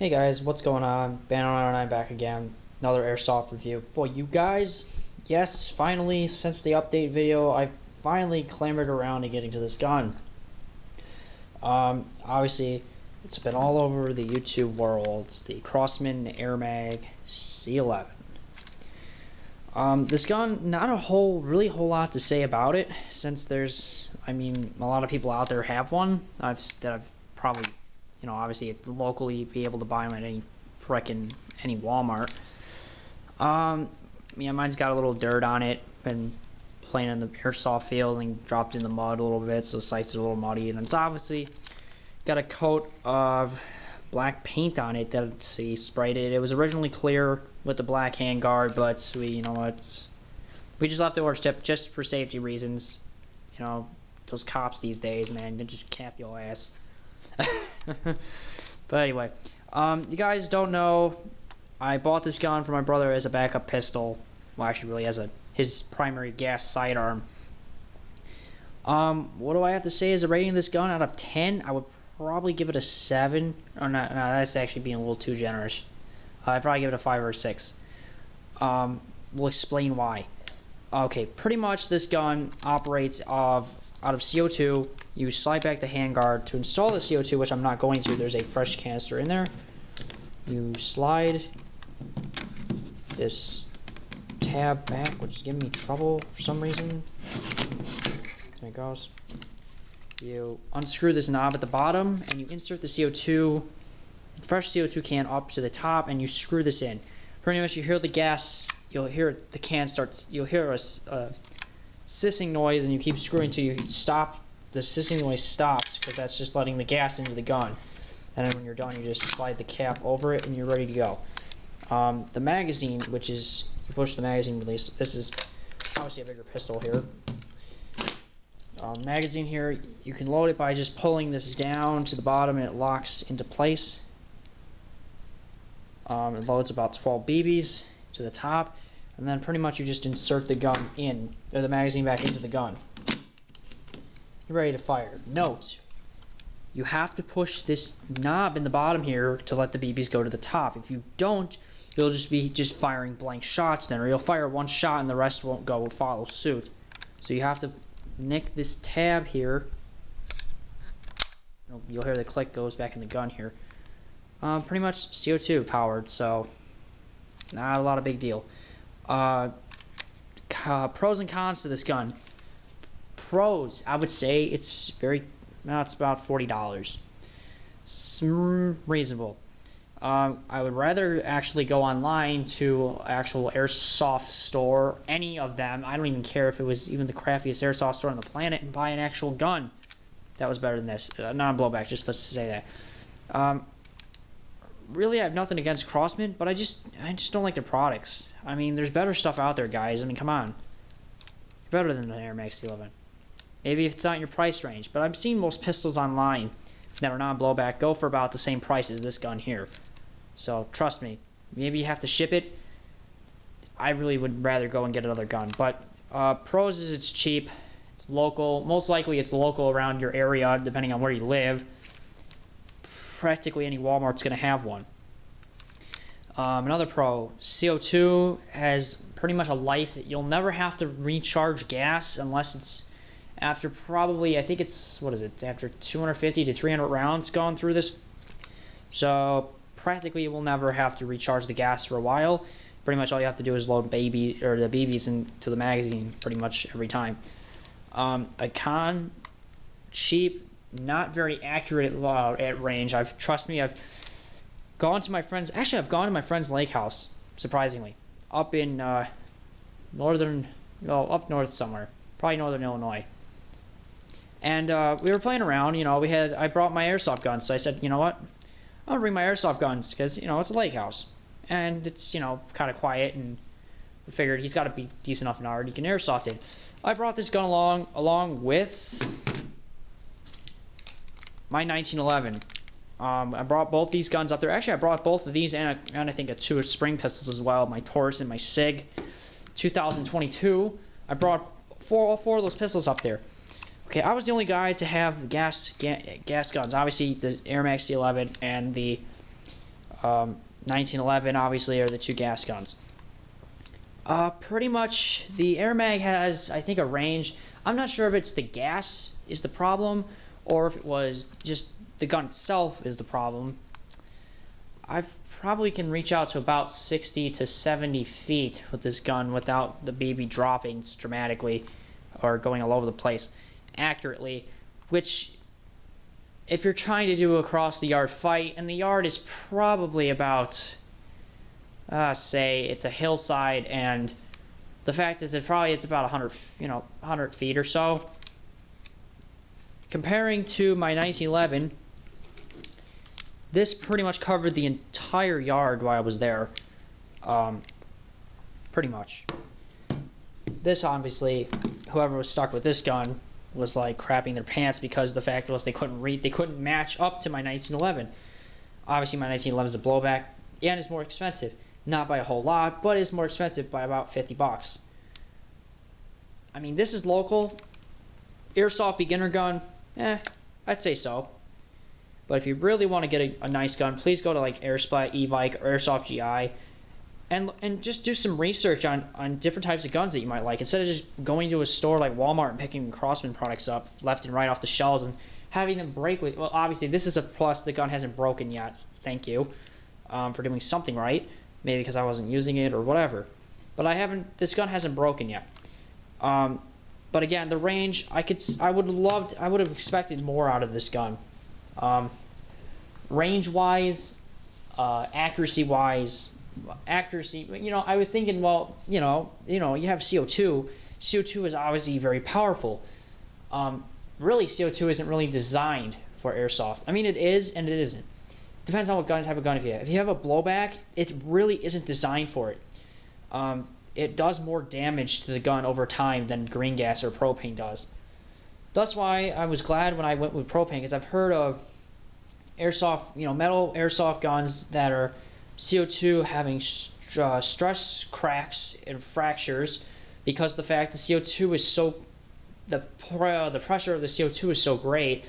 Hey guys, what's going on? Banner and I'm back again. Another Airsoft review for you guys. Yes, finally, since the update video, I've finally clambered around to getting to this gun. Obviously, it's been all over the YouTube world. It's the Crosman Airmag C11. This gun, not a whole lot to say about it, since there's, a lot of people out there have one. I've probably, obviously it's locally be able to buy them at any Walmart. Mine's got a little dirt on it. Been playing in the airsoft field and dropped in the mud a little bit, so the sights are a little muddy. And it's obviously got a coat of black paint on it that he sprayed it. It was originally clear with the black handguard, but we just left the orange tip just for safety reasons. Those cops these days, man, they just cap your ass. But anyway, you guys don't know, I bought this gun for my brother as a backup pistol. Well, actually, really as his primary gas sidearm. What do I have to say as a rating of this gun out of 10? I would probably give it a 7. Or not, no, that's actually being a little too generous. I'd probably give it a 5 or a 6. We'll explain why. Okay, pretty much this gun operates out of CO2. You slide back the handguard to install the CO2, which I'm not going to. There's a fresh canister in there. You slide this tab back, which is giving me trouble for some reason. There it goes. You unscrew this knob at the bottom, and you insert the CO2, fresh CO2 can up to the top, and you screw this in. Pretty much, you hear the gas. You'll hear the can starts. You'll hear a sissing noise, and you keep screwing until you stop. The sissing noise stops because that's just letting the gas into the gun. And then when you're done, you just slide the cap over it, and you're ready to go. The magazine, which is you push the magazine release. This is obviously a bigger pistol here. Magazine here, you can load it by just pulling this down to the bottom, and it locks into place. It loads about 12 BBs to the top, and then pretty much you just insert the gun in, or the magazine back into the gun. You're ready to fire. Note, you have to push this knob in the bottom here to let the BBs go to the top. If you don't, you'll just be firing blank shots then, or you'll fire one shot and the rest won't follow suit. So you have to nick this tab here. You'll hear the click goes back in the gun here. Pretty much CO2 powered, so not a lot of big deal. Pros and cons to this gun. Pros, I would say it's about $40. It's reasonable. I would rather actually go online to actual airsoft store, any of them. I don't even care if it was even the crappiest airsoft store on the planet, and buy an actual gun that was better than this. Not Blowback, just let's say that. Really, I have nothing against Crosman, but I just don't like their products. There's better stuff out there, guys. Come on. Better than the Airmag C11. Maybe if it's not in your price range, but I've seen most pistols online that are non-blowback go for about the same price as this gun here. So trust me, maybe you have to ship it. I really would rather go and get another gun. But pros is it's cheap, it's local. Most likely it's local around your area, depending on where you live. Practically any Walmart's going to have one. Another pro, CO2 has pretty much a life that you'll never have to recharge gas unless it's after probably, I think it's, after 250 to 300 rounds gone through this. So practically you will never have to recharge the gas for a while. Pretty much all you have to do is load the BBs into the magazine pretty much every time. A con, cheap, not very accurate at range. Trust me, I've gone to my friend's lake house, surprisingly, up in up north somewhere, probably northern Illinois. And we were playing around, I brought my airsoft guns, so I said, you know what, I'll bring my airsoft guns, because, it's a lake house, and it's, kind of quiet, and we figured he's got to be decent enough in art, he can airsoft it. I brought this gun along with my 1911. I brought both these guns up there. Actually, I brought both of these and I think 2 spring pistols as well, my Taurus and my SIG 2022. I brought all four of those pistols up there. Okay, I was the only guy to have gas guns. Obviously, the Airmag C11 and the 1911 obviously are the two gas guns. Pretty much the Airmag has, I think, a range. I'm not sure if it's the gas is the problem or if it was just the gun itself is the problem. I probably can reach out to about 60 to 70 feet with this gun without the BB dropping dramatically or going all over the place accurately, which if you're trying to do a across the yard fight, and the yard is probably about say it's a hillside, and the fact is that probably it's about 100 feet or so. Comparing to my 1911, this pretty much covered the entire yard while I was there. Pretty much. This obviously, whoever was stuck with this gun was like crapping their pants because the fact was they couldn't match up to my 1911. Obviously my 1911 is a blowback and it's more expensive. Not by a whole lot, but it's more expensive by about 50 bucks. I mean, this is local. Airsoft beginner gun, I'd say so. But if you really want to get a nice gun, please go to like Airsplat, E-Bike, or Airsoft GI, and just do some research on different types of guns that you might like. Instead of just going to a store like Walmart and picking Crosman products up left and right off the shelves and having them break with, well, obviously this is a plus, the gun hasn't broken yet. Thank you for doing something right. Maybe because I wasn't using it or whatever. But this gun hasn't broken yet. But again, the range, I would have expected more out of this gun. Range-wise, accuracy-wise, I was thinking, well, you have CO2. CO2 is obviously very powerful. Really, CO2 isn't really designed for airsoft. I mean, it is and it isn't. Depends on what type of gun you have. If you have a blowback, it really isn't designed for it. It does more damage to the gun over time than green gas or propane does. That's why I was glad when I went with propane, because I've heard of airsoft, metal airsoft guns that are CO2 having stress cracks and fractures because the fact the CO2 is so, the pressure of the CO2 is so great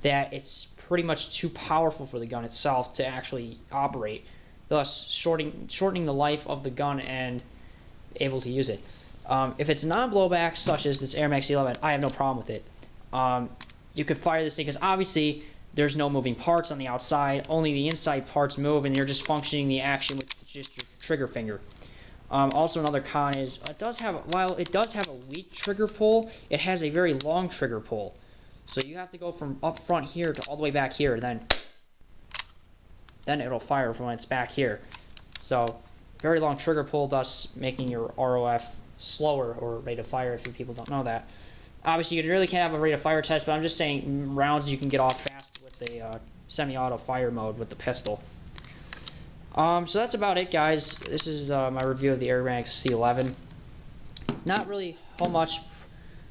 that it's pretty much too powerful for the gun itself to actually operate, thus shortening the life of the gun and able to use it. If it's non-blowback, such as this Airmag C11, I have no problem with it. You could fire this thing because obviously there's no moving parts on the outside, only the inside parts move, and you're just functioning the action with just your trigger finger. Also, another con is while it does have a weak trigger pull, it has a very long trigger pull. So you have to go from up front here to all the way back here, then it'll fire from when it's back here. So very long trigger pull, thus making your ROF slower, or rate of fire if you people don't know that. Obviously you really can't have a rate of fire test, but I'm just saying rounds you can get off fast with the semi-auto fire mode with the pistol. So that's about it, guys. This is my review of the Airmag C11. Not really how much.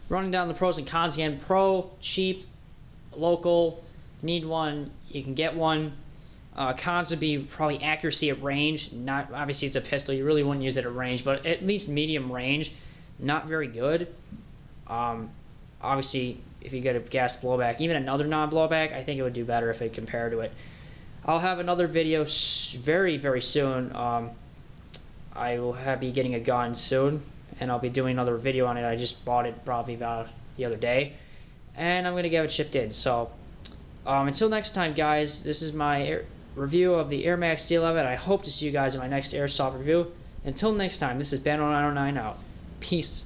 Running down the pros and cons again. Pro, cheap, local, need one, you can get one. Cons would be probably accuracy at range. Not obviously it's a pistol, you really wouldn't use it at range, but at least medium range, not very good. Obviously if you get a gas blowback, even another non-blowback, I think it would do better if it compared to it. I'll have another video very, very soon. I will be getting a gun soon, and I'll be doing another video on it. I just bought it probably about the other day, and I'm going to get it shipped in. So until next time, guys, this is my review of the Airmag C11. I hope to see you guys in my next Airsoft review. Until next time, this is Ben0909 out. Peace.